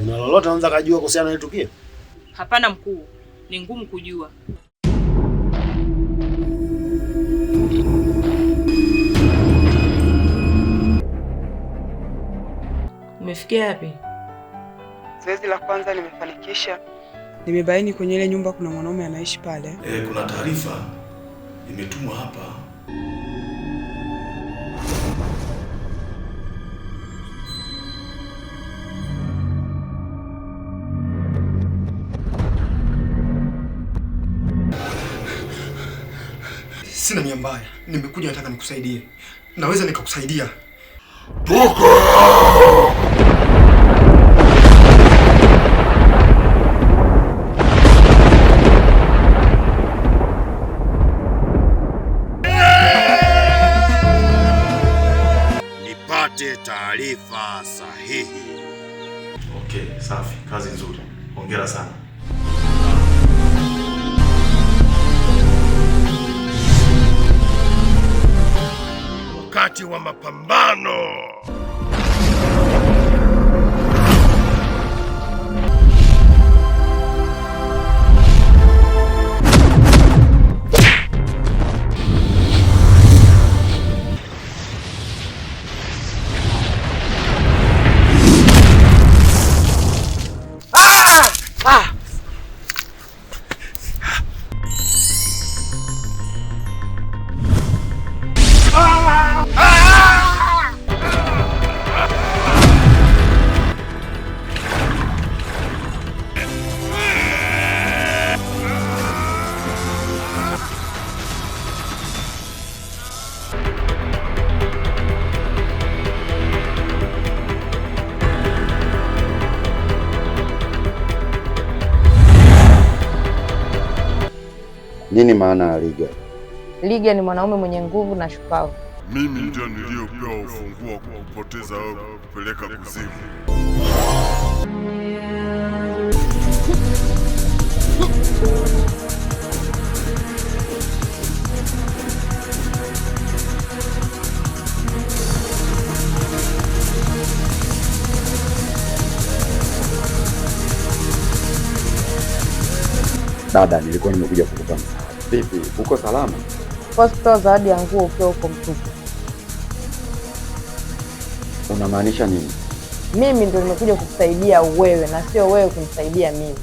Kuna lolote unaweza kujua kuhusiana na tukio? Hapana mkuu, ni ngumu kujua. Umefikia wapi? Zoezi la kwanza nimefanikisha. Nimebaini kwenye ile nyumba kuna mwanaume anaishi pale. Kuna taarifa imetumwa hapa. Sina nia mbaya, nimekuja nataka nikusaidie. Naweza nikakusaidia. Toka! Nipate taarifa sahihi. Okay, safi. Kazi nzuri. Hongera sana. Wakati wa mapambano. Nini maana ya Liga? Liga ni mwanaume mwenye nguvu na shupavu. Mimi ndio niliyopewa ufunguo wa kukupoteza wewe kupeleka kuzimu. Dada, nilikuwa nimekuja kukupa msaada. Vipi, uko salama? Kwa kutoa zawadi ya nguo ukiwa uko mtupu. Unamaanisha nini? Mimi ndio nimekuja kukusaidia wewe na sio wewe kunisaidia mimi.